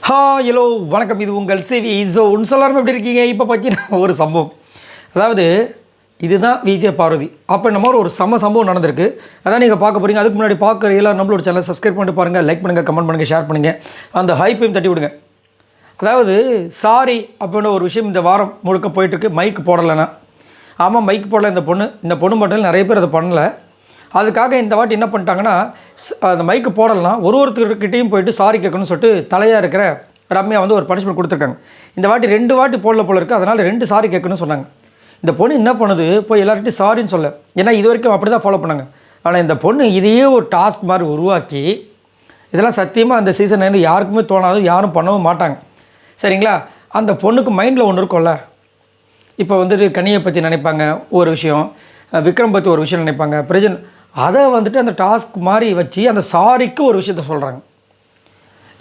Hello வணக்கம். இது உங்கள் சிவி. ஒன்று சொல்லாமல் எப்படி இருக்கீங்க? இப்போ பார்த்தீங்கன்னா ஒரு சம்பவம், அதாவது இதுதான் விஜய் பார்வதி. அப்போ இந்த மாதிரி ஒரு சம்பவம் நடந்திருக்கு. அதான் நீங்கள் பார்க்க போகிறீங்க. அதுக்கு முன்னாடி பார்க்குற எல்லாரும் நம்மளோட சேனலை சப்ஸ்கிரைப் பண்ணிட்டு பாருங்கள், லைக் பண்ணுங்கள், கமெண்ட் பண்ணுங்கள், ஷேர் பண்ணுங்கள், அந்த ஹைப்பையும் தட்டி விடுங்க. அதாவது சாரி அப்படின்ற ஒரு விஷயம் இந்த வாரம் முழுக்க போயிட்டுருக்கு. மைக்கு போடலைன்னா, ஆமாம் மைக்கு போடலை இந்த பொண்ணு மட்டும் நிறைய பேர் அதை பண்ணலை. அதுக்காக இந்த வாட்டி என்ன பண்ணிட்டாங்கன்னா, அந்த மைக்கு போடலைன்னா ஒருத்தர்கிட்டையும் போயிட்டு சாரி கேட்கணும்னு சொல்லிட்டு தலையாக இருக்கிற ரம்யா வந்து ஒரு பனிஷ்மெண்ட் கொடுத்துருக்காங்க. இந்த வாட்டி 2 வாட்டி போடல போல இருக்குது. அதனால் 2 சாரி கேட்கணும்னு சொன்னாங்க. இந்த பொண்ணு என்ன பண்ணுது, போய் எல்லார்கிட்டையும் சாரின்னு சொல்ல. ஏன்னா இது வரைக்கும் அப்படி தான் ஃபாலோ பண்ணாங்க. ஆனால் இந்த பொண்ணு இதையே ஒரு டாஸ்க் மாதிரி உருவாக்கி, இதெல்லாம் சத்தியமாக அந்த சீசன் யாருக்குமே தோணாது, யாரும் பண்ணவும் மாட்டாங்க. சரிங்களா? அந்த பொண்ணுக்கு மைண்டில் ஒன்று இருக்கும்ல. இப்போ வந்துட்டு கனியை பற்றி நினைப்பாங்க ஒரு விஷயம், விக்ரம் பற்றி ஒரு விஷயம் நினைப்பாங்க, பிரஜன் அதை வந்துட்டு அந்த டாஸ்க் மாதிரி வச்சு அந்த சாரிக்கு ஒரு விஷயத்த சொல்கிறாங்க.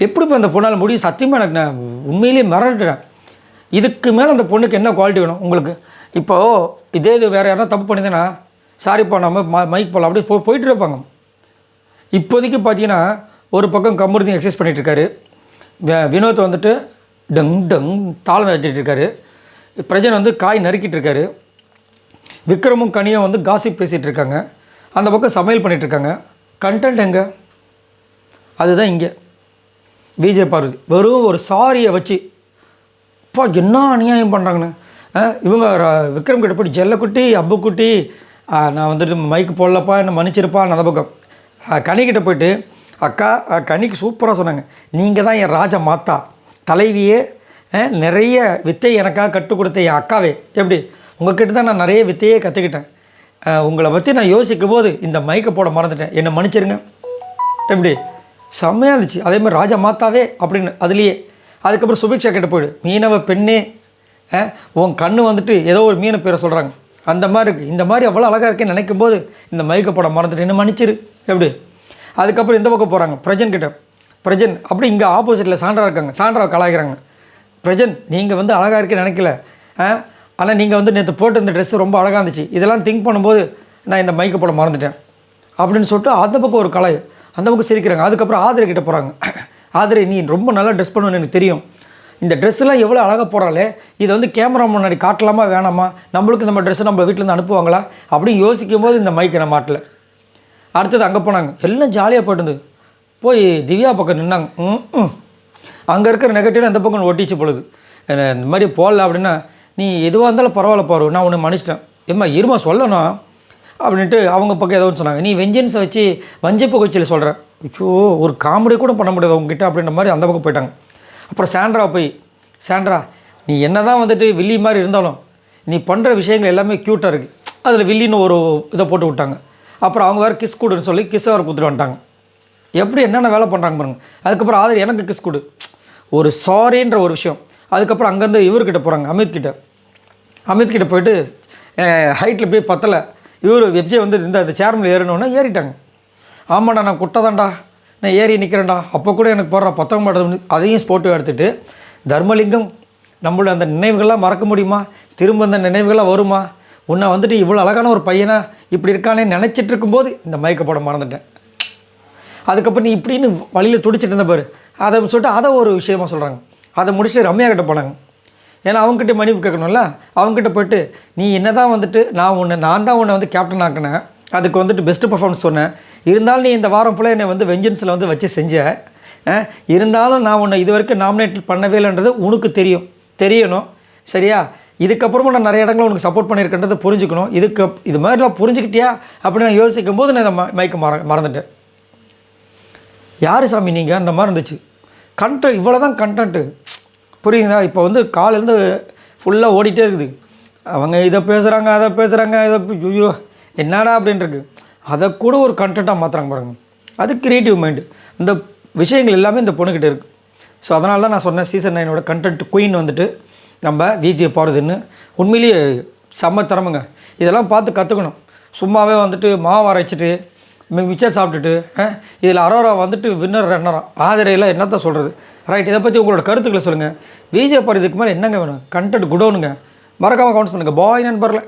எப்படி இப்போ அந்த பொண்ணால் முடியும்? சத்தியமாக எனக்கு நான் உண்மையிலேயே மறந்துட்டேன். இதுக்கு மேலே அந்த பொண்ணுக்கு என்ன குவாலிட்டி வேணும் உங்களுக்கு? இப்போது இது வேறு யாரா தப்பு பண்ணிதுன்னா சாரி பண்ணாமல் மைக் போடலாம் அப்படியே போயிட்டு இருப்பாங்க. இப்போதைக்கு பார்த்தீங்கன்னா ஒரு பக்கம் கமருதீன் எக்ஸசைஸ் பண்ணிகிட்ருக்காரு, வினோத் வந்துட்டு டங் டங் தாளம் தட்டிகிட்ருக்காரு, பிரஜன் வந்து காய் நறுக்கிட்டு இருக்காரு, விக்ரமும் கனியும் வந்து காசிப் பேசிகிட்டு இருக்காங்க, அந்த பக்கம் சமையல் பண்ணிகிட்ருக்காங்க. கண்டென்ட் எங்கே? அதுதான் இங்கே விஜய் பார்வதி வெறும் ஒரு சாரியை வச்சு இப்போ என்ன அநியாயம் பண்ணுறாங்கன்னு. இவங்க விக்ரம் கிட்ட போய்ட்டு ஜெல்லக்குட்டி அப்புக்குட்டி நான் வந்துட்டு மைக்கு போடலப்பா என்ன மன்னிச்சிருப்பான்னு அந்த பக்கம் கனிக்கிட்ட போய்ட்டு அக்கா கனிக்கு சூப்பராக சொன்னாங்க, நீங்கள் தான் என் ராஜா மாத்தா தலைவியே, நிறைய வித்தை எனக்காக கற்றுக் கொடுத்த என் அக்காவே, எப்படி உங்கள்கிட்ட தான் நான் நிறைய வித்தையே கற்றுக்கிட்டேன், உங்களை பற்றி நான் யோசிக்கும் போது இந்த மைக்கை போட மறந்துட்டேன், என்னை மன்னிச்சிருங்க. எப்படி செம்மையாக இருந்துச்சு. அதேமாதிரி ராஜா மாத்தாவே அப்படின்னு அதுலேயே. அதுக்கப்புறம் சுபிக்ஷா கிட்ட போய்டு, மீனவ பெண்ணே உன் கண்ணு வந்துட்டு ஏதோ ஒரு மீனை பேரை சொல்கிறாங்க, அந்த மாதிரி இருக்குது, இந்த மாதிரி அவ்வளோ அழகாக இருக்கேன்னு நினைக்கும் போது இந்த மைக்கை போட மறந்துட்டு என்ன மன்னிச்சிரு. எப்படி அதுக்கப்புறம் இந்த பக்கம் போகிறாங்க பிரஜன் அப்படி இங்கே ஆப்போசிட்டில் சாண்ட்ரா இருக்காங்க, சாண்ட்ராவை கலாய்க்கிறாங்க. பிரஜன் நீங்கள் வந்து அழகாக இருக்கேன்னு நினைக்கல, ஆனால் நீங்கள் வந்து நேற்று போட்டு இந்த ட்ரெஸ்ஸு ரொம்ப அழகாக இருந்துச்சு, இதெல்லாம் திங்க் பண்ணும்போது நான் இந்த மைக்கை போட மறந்துட்டேன் அப்படின்னு சொல்லிட்டு அந்த பக்கம் ஒரு கலாய், அந்த பக்கம் சிரிக்கிறாங்க. அதுக்கப்புறம் ஆதிரை கிட்ட போகிறாங்க. ஆதிரை நீ ரொம்ப நல்லா ட்ரெஸ் பண்ணுவேன்னு எனக்கு தெரியும், இந்த ட்ரெஸ்ஸெலாம் எவ்வளோ அழகாக போகிறாளே, இதை வந்து கேமரா முன்னாடி காட்டலாமா வேணாமா, நம்மளுக்கு இந்த ட்ரெஸ்ஸை நம்ம வீட்டிலேருந்து அனுப்புவாங்களா அப்படின்னு யோசிக்கும் போது இந்த மைக்கை நான் மாட்டல. அடுத்தது அங்கே போனாங்க, எல்லாம் ஜாலியாக போயிட்டு போய் திவ்யா பக்கம் நின்னாங்க. அங்கே இருக்கிற நெகட்டிவ் அந்த பக்கம் ஒட்டிச்சு பொழுது இந்த மாதிரி போடல அப்படின்னா, நீ எதுவாக இருந்தாலும் பரவாயில்ல பாரு, நான் உன்னை மன்னிச்சிட்டேன், எம்மா இருமா சொல்லணும் அப்படின்ட்டு அவங்க பக்கம் ஏதோ சொன்னாங்க. நீ வெஞ்சன்ஸை வச்சு வஞ்சிப்பு கொச்சியில் சொல்கிறேன், ஐயோ ஒரு காமெடி கூட பண்ண முடியாது உங்ககிட்ட அப்படின்ற மாதிரி அந்த பக்கம் போயிட்டாங்க. அப்புறம் சாண்ட்ரா போய், சாண்ட்ரா நீ என்ன தான் வந்துட்டு வில்லி மாதிரி இருந்தாலும் நீ பண்ணுற விஷயங்கள் எல்லாமே க்யூட்டாக இருக்குது, அதில் வில்லின்னு ஒரு இதை போட்டு விட்டாங்க. அப்புறம் அவங்க வேறு கிஸ் கொடுன்னு சொல்லி கிஸ் அவர் கொடுத்துட்டு வந்துட்டாங்க. எப்படி என்னென்ன வேலை பண்ணுறாங்க பாருங்க. அதுக்கப்புறம் ஆதர் எனக்கு கிஸ் கொடு, ஒரு சாரின்ற ஒரு விஷயம். அதுக்கப்புறம் அங்கேருந்து இவர்கிட்ட போகிறாங்க, அமித்கிட்ட போயிட்டு ஹைட்டில் போய் பத்தலை, இவர் விஜய் வந்து இந்த சேர்மில் ஏறணுன்னா ஏறிட்டாங்க. ஆமாண்டா நான் குட்டதாண்டா, நான் ஏறி நிற்கிறேன்டா, அப்போ கூட எனக்கு போடுற 19 மாட்டது, அதையும் ஸ்போர்ட்டிவ் எடுத்துகிட்டு தர்மலிங்கம் நம்மளோட அந்த நினைவுகள்லாம் மறக்க முடியுமா, திரும்ப அந்த நினைவுகள்லாம் வருமா, உன்னை வந்துட்டு இவ்வளோ அழகான ஒரு பையனா இப்படி இருக்கானே நினச்சிட்டு இருக்கும்போது இந்த மைக்கை போட மறந்துட்டேன். அதுக்கப்புறம் நீ இப்படின்னு வழியில் துடிச்சிட்டு இருந்த பாரு, அதை சொல்லிட்டு அதை ஒரு விஷயமா சொல்கிறாங்க. அதை முடிச்சுட்டு ரம்யா கிட்ட போனாங்க. ஏன்னா அவங்ககிட்ட மன்னிப்பு கேட்கணும்ல. அவங்ககிட்ட போய்ட்டு நீ என்ன தான் வந்துட்டு நான் தான் உன்னை வந்து கேப்டன் ஆக்கினேன், அதுக்கு வந்துட்டு பெஸ்ட்டு பர்ஃபார்மன்ஸ் சொன்னேன், இருந்தாலும் நீ இந்த வாரம் ஃபுல்லாக என்னை வந்து வெஞ்சன்ஸில் வந்து வச்சு செஞ்ச, இருந்தாலும் நான் உன்னை இது வரைக்கும் நாமினேட் பண்ணவே இல்லைன்றது உனக்கு தெரியணும் சரியா? இதுக்கப்புறமா நான் நிறைய இடங்களில் உனக்கு சப்போர்ட் பண்ணியிருக்கேன்றதை புரிஞ்சுக்கணும். இது மாதிரிலாம் புரிஞ்சுக்கிட்டியா அப்படின்னு நான் யோசிக்கும் போது நான் இந்த மைக்கை மறந்துட்டேன். யார் சாமி நீங்கள் அந்த மாதிரி இருந்துச்சு. கண்டென்ட் இவ்வளோ தான் கண்டென்ட்டு, புரியுதுங்களா? இப்போ வந்து காலேருந்து ஃபுல்லாக ஓடிட்டே இருக்குது. அவங்க இதை பேசுகிறாங்க அதை பேசுகிறாங்க, ஐயோ என்னடா அப்படின்ட்டுருக்கு. அதை கூட ஒரு கண்டென்ட்டாக மாற்றுறாங்க பாருங்க. அது க்ரியேட்டிவ் மைண்டு. இந்த விஷயங்கள் எல்லாமே இந்த பொண்ணுக்கிட்ட இருக்குது. ஸோ அதனால தான் நான் சொன்னேன், சீசன் 9 கண்டென்ட் குயின் வந்துட்டு நம்ம விஜய் பார்வதின்னு உண்மையிலேயே செம்ம திறமைங்க. இதெல்லாம் பார்த்து கற்றுக்கணும். சும்மாவே வந்துட்டு மாவு அரைச்சிட்டு மிச்சர் சாப்பிட்டுட்டு இதில் அரோரா வந்துட்டு வின்னர் ரன்னராக ஆதிரையில் என்னத்த சொல்கிறது. ரைட், இதை பற்றி உங்களோட கருத்துக்களை சொல்லுங்கள். விஜய் பார்வதிக்கு மேலே என்னங்க வேணும்? கண்டென்ட் குடோனுங்க. மறக்காமல் கவுன்ஸ் பண்ணுங்கள். பாய் நண்பர்களே.